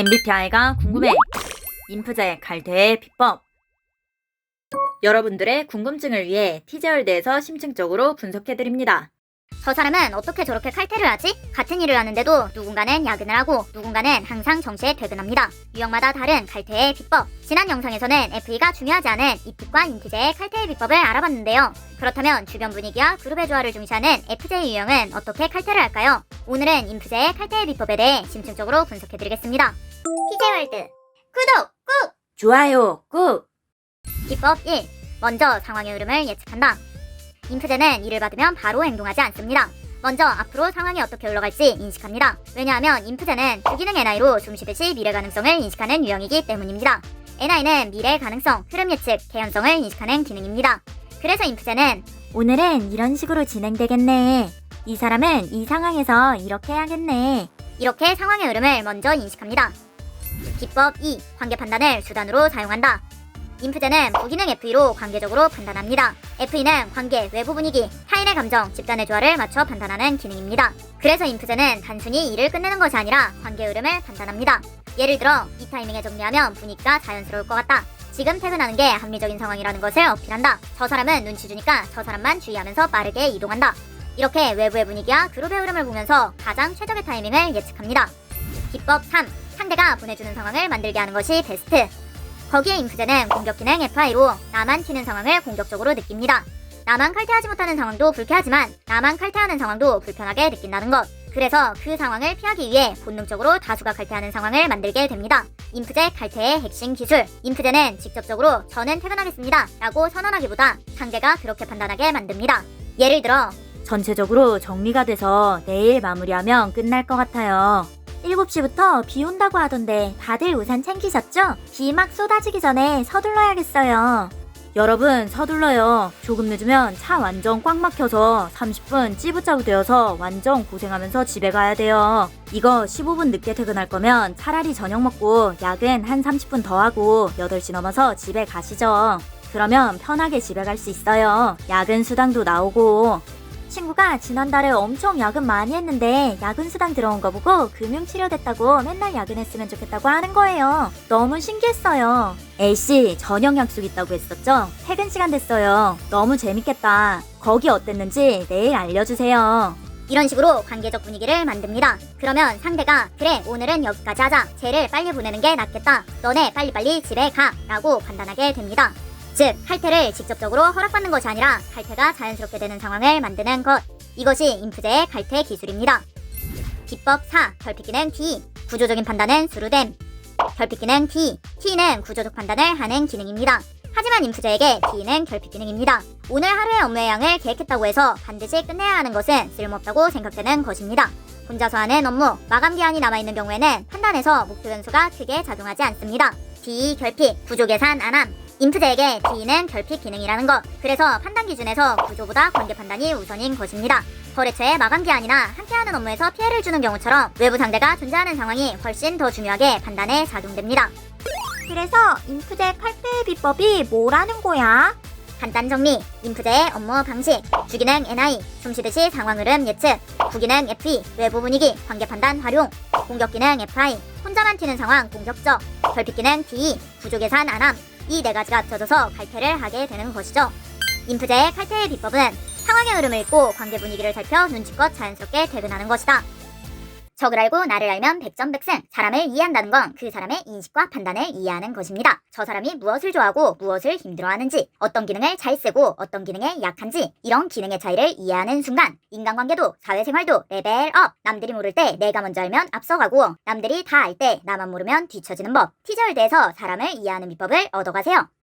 MBTI가 궁금해. 인프제 칼퇴의 비법. 여러분들의 궁금증을 위해 티제월드에서 심층적으로 분석해드립니다. 저 사람은 어떻게 저렇게 칼퇴를 하지? 같은 일을 하는데도 누군가는 야근을 하고 누군가는 항상 정시에 퇴근합니다. 유형마다 다른 칼퇴의 비법. 지난 영상에서는 FE가 중요하지 않은 이픽과 인프제의 칼퇴의 비법을 알아봤는데요. 그렇다면 주변 분위기와 그룹의 조화를 중시하는 FJ 유형은 어떻게 칼퇴를 할까요? 오늘은 인프제의 칼퇴의 비법에 대해 심층적으로 분석해드리겠습니다. 티제월드 구독 꾹! 좋아요 꾹! 비법 1. 먼저 상황의 흐름을 예측한다. 인프제는 일을 받으면 바로 행동하지 않습니다. 먼저 앞으로 상황이 어떻게 흘러갈지 인식합니다. 왜냐하면 인프제는 주기능 NI로 숨쉬듯이 미래 가능성을 인식하는 유형이기 때문입니다. NI는 미래 가능성, 흐름 예측, 개연성을 인식하는 기능입니다. 그래서 인프제는 오늘은 이런 식으로 진행되겠네. 이 사람은 이 상황에서 이렇게 해야겠네. 이렇게 상황의 흐름을 먼저 인식합니다. 비법 2. 관계 판단을 수단으로 사용한다. 인프제는 부기능 FE로 관계적으로 판단합니다. FE는 관계, 외부 분위기, 타인의 감정, 집단의 조화를 맞춰 판단하는 기능입니다. 그래서 인프제는 단순히 일을 끝내는 것이 아니라 관계 흐름을 판단합니다. 예를 들어 이 타이밍에 정리하면 분위기가 자연스러울 것 같다. 지금 퇴근하는 게 합리적인 상황이라는 것을 어필한다. 저 사람은 눈치 주니까 저 사람만 주의하면서 빠르게 이동한다. 이렇게 외부의 분위기와 그룹의 흐름을 보면서 가장 최적의 타이밍을 예측합니다. 비법 3. 상대가 보내주는 상황을 만들게 하는 것이 베스트. 거기에 인프제는 공격 기능 FI로 나만 튀는 상황을 공격적으로 느낍니다. 나만 칼퇴하지 못하는 상황도 불쾌하지만 나만 칼퇴하는 상황도 불편하게 느낀다는 것. 그래서 그 상황을 피하기 위해 본능적으로 다수가 칼퇴하는 상황을 만들게 됩니다. 인프제 칼퇴의 핵심 기술. 인프제는 직접적으로 저는 퇴근하겠습니다 라고 선언하기보다 상대가 그렇게 판단하게 만듭니다. 예를 들어 전체적으로 정리가 돼서 내일 마무리하면 끝날 것 같아요. 7시부터 비 온다고 하던데 다들 우산 챙기셨죠? 비 막 쏟아지기 전에 서둘러야겠어요. 여러분 서둘러요. 조금 늦으면 차 완전 꽉 막혀서 30분 찌부짜부 되어서 완전 고생하면서 집에 가야 돼요. 이거 15분 늦게 퇴근할 거면 차라리 저녁 먹고 야근 한 30분 더 하고 8시 넘어서 집에 가시죠. 그러면 편하게 집에 갈 수 있어요. 야근 수당도 나오고. 친구가 지난달에 엄청 야근 많이 했는데 야근 수당 들어온 거 보고 금융치료됐다고 맨날 야근했으면 좋겠다고 하는 거예요. 너무 신기했어요. A씨 저녁 약속 있다고 했었죠? 퇴근 시간 됐어요. 너무 재밌겠다. 거기 어땠는지 내일 알려주세요. 이런 식으로 관계적 분위기를 만듭니다. 그러면 상대가 그래 오늘은 여기까지 하자. 쟤를 빨리 보내는 게 낫겠다. 너네 빨리빨리 집에 가 라고 판단하게 됩니다. 즉 칼퇴를 직접적으로 허락받는 것이 아니라 칼퇴가 자연스럽게 되는 상황을 만드는 것. 이것이 인프제의 칼퇴 기술입니다. 비법 4. 결핍 기능 T. 구조적인 판단은 수루됨. 결핍 기능 T. T는 구조적 판단을 하는 기능입니다. 하지만 인프제에게 T는 결핍 기능입니다. 오늘 하루의 업무의 양을 계획했다고 해서 반드시 끝내야 하는 것은 쓸모없다고 생각되는 것입니다. 혼자서 하는 업무, 마감 기한이 남아있는 경우에는 판단에서 목표 변수가 크게 작용하지 않습니다. D. 결핍, 구조 계산 안함. 인프제에게 D는 결핍 기능이라는 것. 그래서 판단 기준에서 구조보다 관계 판단이 우선인 것입니다. 거래처의 마감 기한이나 함께하는 업무에서 피해를 주는 경우처럼 외부 상대가 존재하는 상황이 훨씬 더 중요하게 판단에 작용됩니다. 그래서 인프제 칼퇴의 비법이 뭐라는 거야? 간단 정리. 인프제의 업무 방식. 주기능 NI, 숨쉬듯이 상황 흐름 예측. 부기능 FE, 외부 분위기, 관계 판단 활용. 공격 기능 FI, 혼자만 튀는 상황 공격적. 결핍 기능 DE, 구조 계산 안함. 이 4가지가 합쳐져서 칼퇴를 하게 되는 것이죠. 인프제의 칼퇴의 비법은 상황의 흐름을 읽고 관계 분위기를 살펴 눈치껏 자연스럽게 퇴근하는 것이다. 적을 알고 나를 알면 백전백승. 사람을 이해한다는 건 그 사람의 인식과 판단을 이해하는 것입니다. 저 사람이 무엇을 좋아하고 무엇을 힘들어하는지, 어떤 기능을 잘 쓰고 어떤 기능에 약한지, 이런 기능의 차이를 이해하는 순간 인간관계도 사회생활도 레벨업. 남들이 모를 때 내가 먼저 알면 앞서가고 남들이 다 알 때 나만 모르면 뒤처지는 법. 티저월드에서 사람을 이해하는 비법을 얻어가세요.